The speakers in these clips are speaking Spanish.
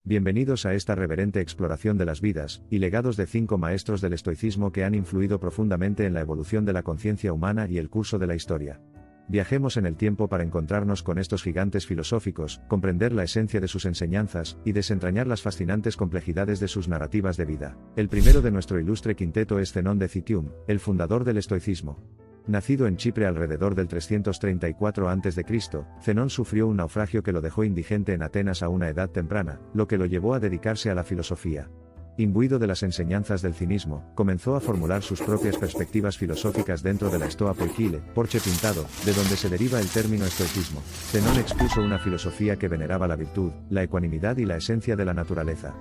Bienvenidos a esta reverente exploración de las vidas y legados de 5 maestros del estoicismo que han influido profundamente en la evolución de la conciencia humana y el curso de la historia. Viajemos en el tiempo para encontrarnos con estos gigantes filosóficos, comprender la esencia de sus enseñanzas y desentrañar las fascinantes complejidades de sus narrativas de vida. El primero de nuestro ilustre quinteto es Zenón de Citium, el fundador del estoicismo. Nacido en Chipre alrededor del 334 a.C., Zenón sufrió un naufragio que lo dejó indigente en Atenas a una edad temprana, lo que lo llevó a dedicarse a la filosofía. Imbuido de las enseñanzas del cinismo, comenzó a formular sus propias perspectivas filosóficas dentro de la Stoa Poikile, porche pintado, de donde se deriva el término estoicismo. Zenón expuso una filosofía que veneraba la virtud, la ecuanimidad y la esencia de la naturaleza.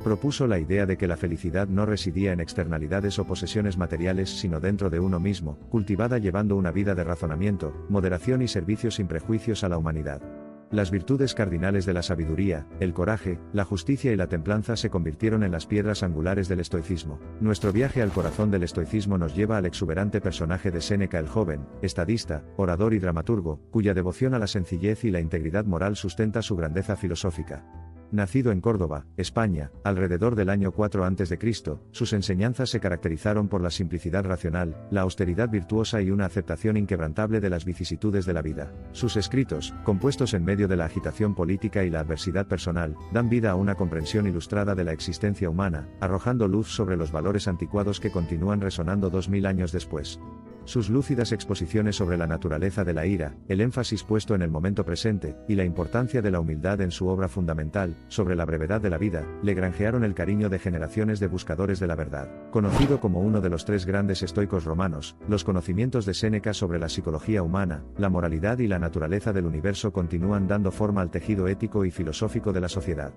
Propuso la idea de que la felicidad no residía en externalidades o posesiones materiales sino dentro de uno mismo, cultivada llevando una vida de razonamiento, moderación y servicio sin prejuicios a la humanidad. Las virtudes cardinales de la sabiduría, el coraje, la justicia y la templanza se convirtieron en las piedras angulares del estoicismo. Nuestro viaje al corazón del estoicismo nos lleva al exuberante personaje de Séneca el joven, estadista, orador y dramaturgo, cuya devoción a la sencillez y la integridad moral sustenta su grandeza filosófica. Nacido en Córdoba, España, alrededor del año 4 a.C., sus enseñanzas se caracterizaron por la simplicidad racional, la austeridad virtuosa y una aceptación inquebrantable de las vicisitudes de la vida. Sus escritos, compuestos en medio de la agitación política y la adversidad personal, dan vida a una comprensión ilustrada de la existencia humana, arrojando luz sobre los valores anticuados que continúan resonando 2000 años después. Sus lúcidas exposiciones sobre la naturaleza de la ira, el énfasis puesto en el momento presente, y la importancia de la humildad en su obra fundamental, sobre la brevedad de la vida, le granjearon el cariño de generaciones de buscadores de la verdad. Conocido como uno de los 3 grandes estoicos romanos, los conocimientos de Séneca sobre la psicología humana, la moralidad y la naturaleza del universo continúan dando forma al tejido ético y filosófico de la sociedad.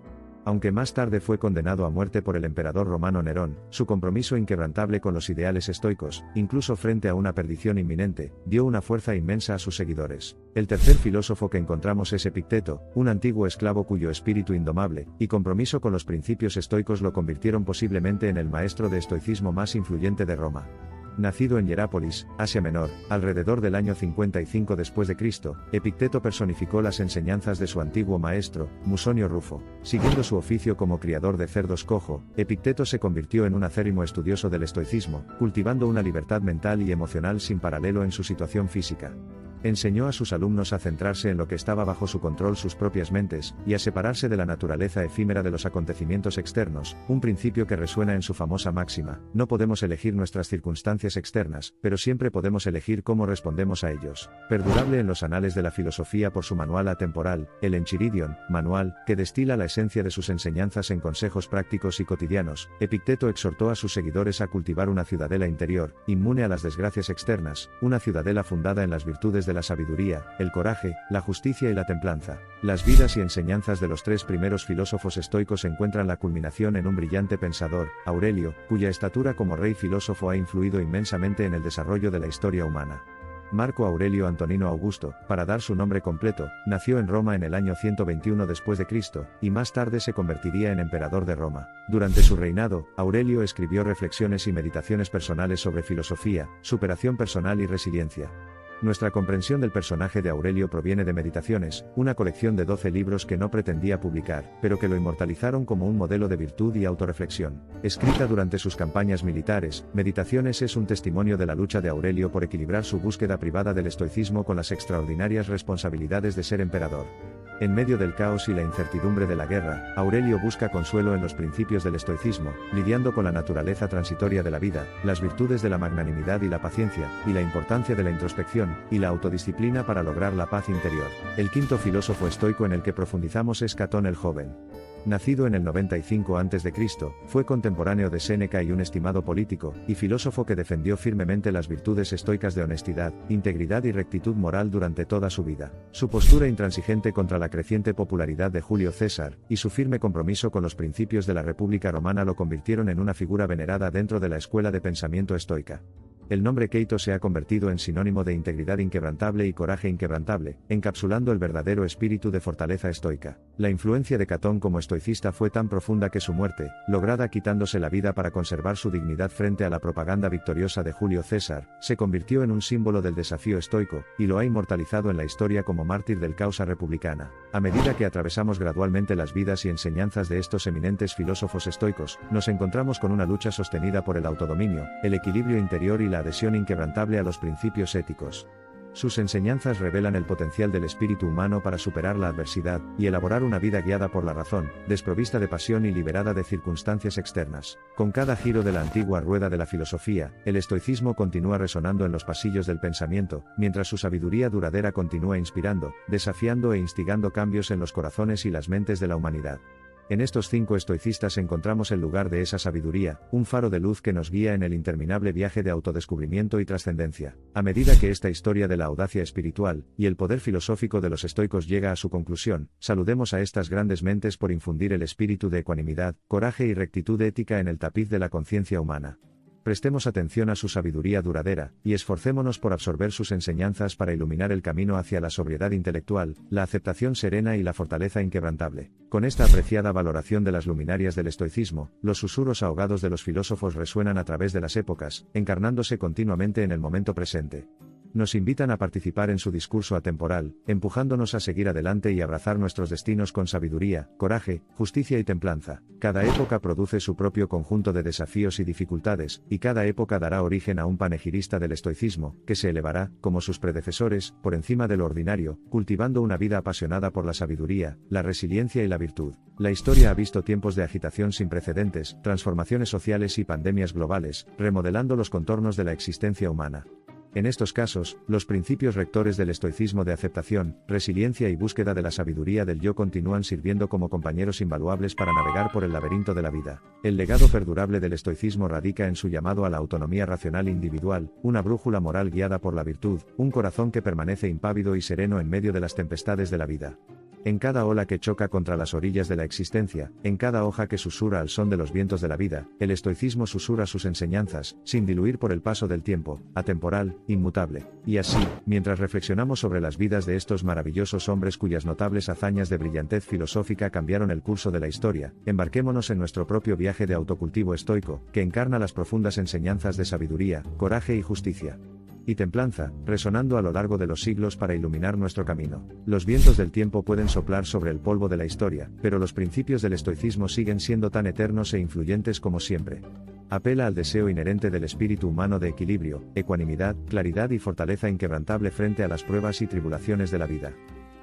Aunque más tarde fue condenado a muerte por el emperador romano Nerón, su compromiso inquebrantable con los ideales estoicos, incluso frente a una perdición inminente, dio una fuerza inmensa a sus seguidores. El tercer filósofo que encontramos es Epicteto, un antiguo esclavo cuyo espíritu indomable y compromiso con los principios estoicos lo convirtieron posiblemente en el maestro de estoicismo más influyente de Roma. Nacido en Hierápolis, Asia Menor, alrededor del año 55 después de Cristo, Epicteto personificó las enseñanzas de su antiguo maestro, Musonio Rufo. Siguiendo su oficio como criador de cerdos cojo, Epicteto se convirtió en un acérrimo estudioso del estoicismo, cultivando una libertad mental y emocional sin paralelo en su situación física. Enseñó a sus alumnos a centrarse en lo que estaba bajo su control, sus propias mentes, y a separarse de la naturaleza efímera de los acontecimientos externos, un principio que resuena en su famosa máxima: no podemos elegir nuestras circunstancias externas, pero siempre podemos elegir cómo respondemos a ellos. Perdurable en los anales de la filosofía por su manual atemporal, el Enchiridion, manual, que destila la esencia de sus enseñanzas en consejos prácticos y cotidianos, Epicteto exhortó a sus seguidores a cultivar una ciudadela interior, inmune a las desgracias externas, una ciudadela fundada en las virtudes de la sabiduría, el coraje, la justicia y la templanza. Las vidas y enseñanzas de los 3 primeros filósofos estoicos encuentran la culminación en un brillante pensador, Aurelio, cuya estatura como rey filósofo ha influido inmensamente en el desarrollo de la historia humana. Marco Aurelio Antonino Augusto, para dar su nombre completo, nació en Roma en el año 121 después de Cristo, y más tarde se convertiría en emperador de Roma. Durante su reinado, Aurelio escribió reflexiones y meditaciones personales sobre filosofía, superación personal y resiliencia. Nuestra comprensión del personaje de Aurelio proviene de Meditaciones, una colección de 12 libros que no pretendía publicar, pero que lo inmortalizaron como un modelo de virtud y autorreflexión. Escrita durante sus campañas militares, Meditaciones es un testimonio de la lucha de Aurelio por equilibrar su búsqueda privada del estoicismo con las extraordinarias responsabilidades de ser emperador. En medio del caos y la incertidumbre de la guerra, Aurelio busca consuelo en los principios del estoicismo, lidiando con la naturaleza transitoria de la vida, las virtudes de la magnanimidad y la paciencia, y la importancia de la introspección y la autodisciplina para lograr la paz interior. El quinto filósofo estoico en el que profundizamos es Catón el joven. Nacido en el 95 a.C., fue contemporáneo de Séneca y un estimado político y filósofo que defendió firmemente las virtudes estoicas de honestidad, integridad y rectitud moral durante toda su vida. Su postura intransigente contra la creciente popularidad de Julio César y su firme compromiso con los principios de la República Romana lo convirtieron en una figura venerada dentro de la escuela de pensamiento estoica. El nombre Keito se ha convertido en sinónimo de integridad inquebrantable y coraje inquebrantable, encapsulando el verdadero espíritu de fortaleza estoica. La influencia de Catón como estoicista fue tan profunda que su muerte, lograda quitándose la vida para conservar su dignidad frente a la propaganda victoriosa de Julio César, se convirtió en un símbolo del desafío estoico, y lo ha inmortalizado en la historia como mártir del causa republicana. A medida que atravesamos gradualmente las vidas y enseñanzas de estos eminentes filósofos estoicos, nos encontramos con una lucha sostenida por el autodominio, el equilibrio interior y la adhesión inquebrantable a los principios éticos. Sus enseñanzas revelan el potencial del espíritu humano para superar la adversidad, y elaborar una vida guiada por la razón, desprovista de pasión y liberada de circunstancias externas. Con cada giro de la antigua rueda de la filosofía, el estoicismo continúa resonando en los pasillos del pensamiento, mientras su sabiduría duradera continúa inspirando, desafiando e instigando cambios en los corazones y las mentes de la humanidad. En estos 5 estoicistas encontramos el lugar de esa sabiduría, un faro de luz que nos guía en el interminable viaje de autodescubrimiento y trascendencia. A medida que esta historia de la audacia espiritual y el poder filosófico de los estoicos llega a su conclusión, saludemos a estas grandes mentes por infundir el espíritu de ecuanimidad, coraje y rectitud ética en el tapiz de la conciencia humana. Prestemos atención a su sabiduría duradera, y esforcémonos por absorber sus enseñanzas para iluminar el camino hacia la sobriedad intelectual, la aceptación serena y la fortaleza inquebrantable. Con esta apreciada valoración de las luminarias del estoicismo, los susurros ahogados de los filósofos resuenan a través de las épocas, encarnándose continuamente en el momento presente. Nos invitan a participar en su discurso atemporal, empujándonos a seguir adelante y abrazar nuestros destinos con sabiduría, coraje, justicia y templanza. Cada época produce su propio conjunto de desafíos y dificultades, y cada época dará origen a un panegirista del estoicismo, que se elevará, como sus predecesores, por encima de lo ordinario, cultivando una vida apasionada por la sabiduría, la resiliencia y la virtud. La historia ha visto tiempos de agitación sin precedentes, transformaciones sociales y pandemias globales, remodelando los contornos de la existencia humana. En estos casos, los principios rectores del estoicismo de aceptación, resiliencia y búsqueda de la sabiduría del yo continúan sirviendo como compañeros invaluables para navegar por el laberinto de la vida. El legado perdurable del estoicismo radica en su llamado a la autonomía racional individual, una brújula moral guiada por la virtud, un corazón que permanece impávido y sereno en medio de las tempestades de la vida. En cada ola que choca contra las orillas de la existencia, en cada hoja que susurra al son de los vientos de la vida, el estoicismo susurra sus enseñanzas, sin diluir por el paso del tiempo, atemporal, inmutable. Y así, mientras reflexionamos sobre las vidas de estos maravillosos hombres cuyas notables hazañas de brillantez filosófica cambiaron el curso de la historia, embarquémonos en nuestro propio viaje de autocultivo estoico, que encarna las profundas enseñanzas de sabiduría, coraje y justicia. Y templanza, resonando a lo largo de los siglos para iluminar nuestro camino. Los vientos del tiempo pueden soplar sobre el polvo de la historia, pero los principios del estoicismo siguen siendo tan eternos e influyentes como siempre. Apela al deseo inherente del espíritu humano de equilibrio, ecuanimidad, claridad y fortaleza inquebrantable frente a las pruebas y tribulaciones de la vida.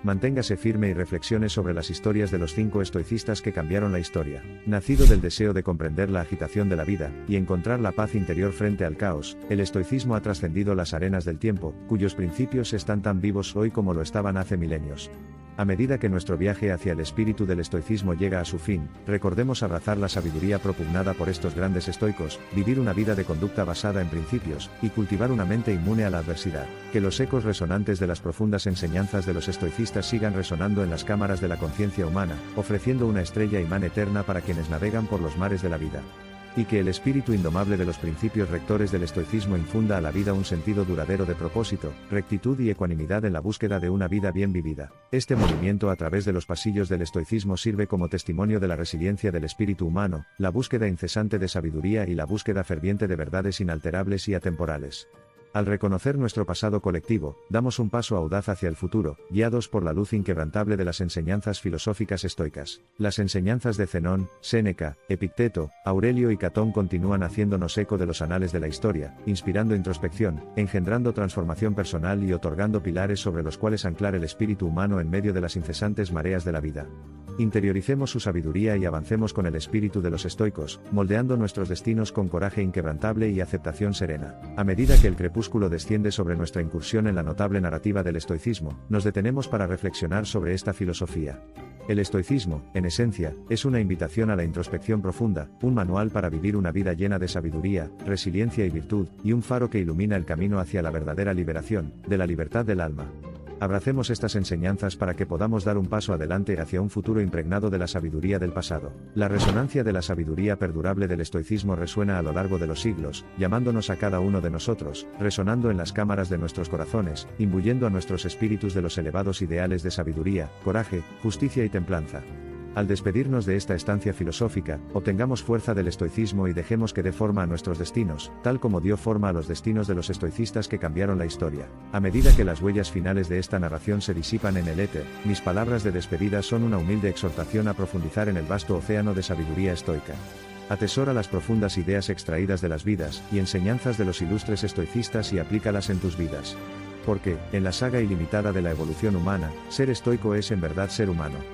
Manténgase firme y reflexione sobre las historias de los 5 estoicistas que cambiaron la historia. Nacido del deseo de comprender la agitación de la vida, y encontrar la paz interior frente al caos, el estoicismo ha trascendido las arenas del tiempo, cuyos principios están tan vivos hoy como lo estaban hace milenios. A medida que nuestro viaje hacia el espíritu del estoicismo llega a su fin, recordemos abrazar la sabiduría propugnada por estos grandes estoicos, vivir una vida de conducta basada en principios, y cultivar una mente inmune a la adversidad. Que los ecos resonantes de las profundas enseñanzas de los estoicistas sigan resonando en las cámaras de la conciencia humana, ofreciendo una estrella imán eterna para quienes navegan por los mares de la vida. Y que el espíritu indomable de los principios rectores del estoicismo infunda a la vida un sentido duradero de propósito, rectitud y ecuanimidad en la búsqueda de una vida bien vivida. Este movimiento a través de los pasillos del estoicismo sirve como testimonio de la resiliencia del espíritu humano, la búsqueda incesante de sabiduría y la búsqueda ferviente de verdades inalterables y atemporales. Al reconocer nuestro pasado colectivo, damos un paso audaz hacia el futuro, guiados por la luz inquebrantable de las enseñanzas filosóficas estoicas. Las enseñanzas de Zenón, Séneca, Epicteto, Aurelio y Catón continúan haciéndonos eco de los anales de la historia, inspirando introspección, engendrando transformación personal y otorgando pilares sobre los cuales anclar el espíritu humano en medio de las incesantes mareas de la vida. Interioricemos su sabiduría y avancemos con el espíritu de los estoicos, moldeando nuestros destinos con coraje inquebrantable y aceptación serena. A medida que el crepúsculo desciende sobre nuestra incursión en la notable narrativa del estoicismo, nos detenemos para reflexionar sobre esta filosofía. El estoicismo, en esencia, es una invitación a la introspección profunda, un manual para vivir una vida llena de sabiduría, resiliencia y virtud, y un faro que ilumina el camino hacia la verdadera liberación, de la libertad del alma. Abracemos estas enseñanzas para que podamos dar un paso adelante hacia un futuro impregnado de la sabiduría del pasado. La resonancia de la sabiduría perdurable del estoicismo resuena a lo largo de los siglos, llamándonos a cada uno de nosotros, resonando en las cámaras de nuestros corazones, imbuyendo a nuestros espíritus de los elevados ideales de sabiduría, coraje, justicia y templanza. Al despedirnos de esta estancia filosófica, obtengamos fuerza del estoicismo y dejemos que dé forma a nuestros destinos, tal como dio forma a los destinos de los estoicistas que cambiaron la historia. A medida que las huellas finales de esta narración se disipan en el éter, mis palabras de despedida son una humilde exhortación a profundizar en el vasto océano de sabiduría estoica. Atesora las profundas ideas extraídas de las vidas y enseñanzas de los ilustres estoicistas y aplícalas en tus vidas. Porque, en la saga ilimitada de la evolución humana, ser estoico es en verdad ser humano.